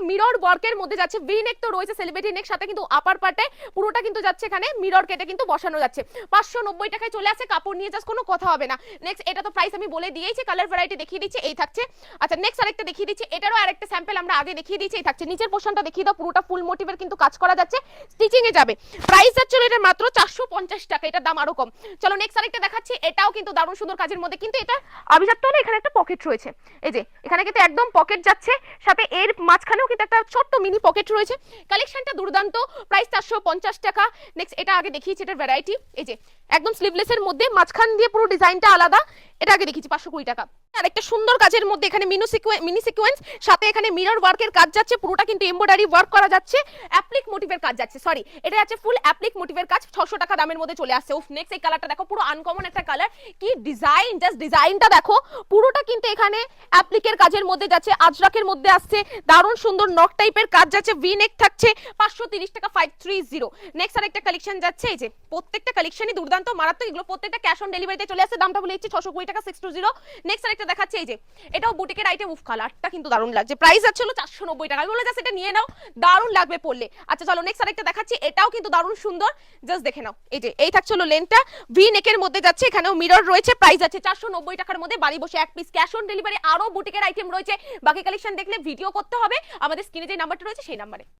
Mirror ওয়ার্কের মধ্যে যাচ্ছে, ভি নেক তো রয়েছে, সেলিব্রিটি নেক, সাথে কিন্তু আপার পার্টে পুরোটা কিন্তু যাচ্ছে এখানে মিরর কেটে কিন্তু বসানো যাচ্ছে। 590 টাকায় চলে আসে, কাপড় নিয়ে জাস্ট কোনো কথা হবে না। নেক্সট এটা তো প্রাইস আমি বলে দিয়েছি, কালার ভ্যারাইটি দেখিয়ে দিচ্ছি, এই থাকছে। আচ্ছা নেক্সট আরেকটা দেখিয়ে দিচ্ছি, এটারও আরেকটা স্যাম্পল আমরা আগে দেখিয়ে দিয়েছি, এই থাকছে। নিচের পোরশনটা দেখিয়ে দাও, পুরোটা ফুল মোটিভের কিন্তু কাজ করা যাচ্ছে, স্টিচিং এ যাবে। প্রাইস যাচ্ছে এটা মাত্র 450 টাকা, এটার দাম আরো কম। চলো নেক্সট আরেকটা দেখাচ্ছি, এটাও কিন্তু দারুণ সুন্দর কাজের মধ্যে, কিন্তু এটা আভিজাত্য হলো এখানে একটা পকেট রয়েছে, এই যে এখানে কিন্তু একদম পকেট যাচ্ছে, সাথে এর মাঝখানেও কিন্তু একটা ছোট্ট মিনি পকেট রয়েছে। কালেকশনটা দুর্দান্ত, প্রাইস 450 টাকা। নেক্সট এটা আগে দেখিয়েছি, এটার ভ্যারাইটি এই যে একদম স্লিভলেসের মধ্যে মাঝখান দিয়ে পুরো ডিজাইনটা আলাদা, এটা আগে দেখিয়েছি 520 টাকা। আর একটা সুন্দর কাজের মধ্যে এখানে মিনি সিকোয়েন্স, সাথে এখানে মিরর ওয়ার্কের কাজ যাচ্ছে, পুরোটা কিন্তু এমব্রয়ডারি ওয়ার্ক করা যাচ্ছে, অ্যাপ্লিক মোটিভের কাজ যাচ্ছে, সরি এটা যাচ্ছে ফুল অ্যাপ্লিক মোটিভের কাজ, 600 টাকা দামের মধ্যে চলে আসছে। উফ নেক্সট এই কালারটা দেখো, পুরো আনকমন একটা কালার, কি ডিজাইন, জাস্ট ডিজাইনটা দেখো, পুরোটা কিন্তু এখানে অ্যাপ্লিকের কাজের মধ্যে যাচ্ছে, আজরাকের মধ্যে আসছে, দারুণ সুন্দর নক টাইপের কাজ যাচ্ছে, ভি নেক থাকছে, 530 টাকা 530। নেক্সট আরেকটা কালেকশন যাচ্ছে, এই যে প্রত্যেকটা কালেকশনই দুর্দান্ত মারাত্মক, এগুলো প্রত্যেকটা ক্যাশ অন ডেলিভারিতে চলে আসছে, দামটা বলে দিচ্ছি 620 টাকা 620। নেক্সট আরেকটা দেখাচ্ছে, এই যে এটাও বুটিকের আইটেম, উফ কালারটা কিন্তু দারুণ লাগছে, প্রাইস যাচ্ছে হলো 490 টাকা, আমি বলে জাস্ট এটা নিয়ে নাও, দারুণ লাগবে পরলে। আচ্ছা চলো নেক্সট আরেকটা দেখাচ্ছি, এটাও কিন্তু দারুণ সুন্দর, জাস্ট দেখে নাও, এই যে এই থাকছে হলো লেনটা, ভি নেকের মধ্যে যাচ্ছে, এখানেও মিরর রয়েছে, প্রাইস আছে 490 টাকার মধ্যে, বাড়ি বসে এক পিস, ক্যাশ অন ডেলিভারি। আরো বুটিকের আইটেম রয়েছে, বাকি কালেকশন দেখলে ভিডিও করতে হবে, আমাদের স্ক্রিনে যে নাম্বারটা রয়েছে সেই নাম্বারে।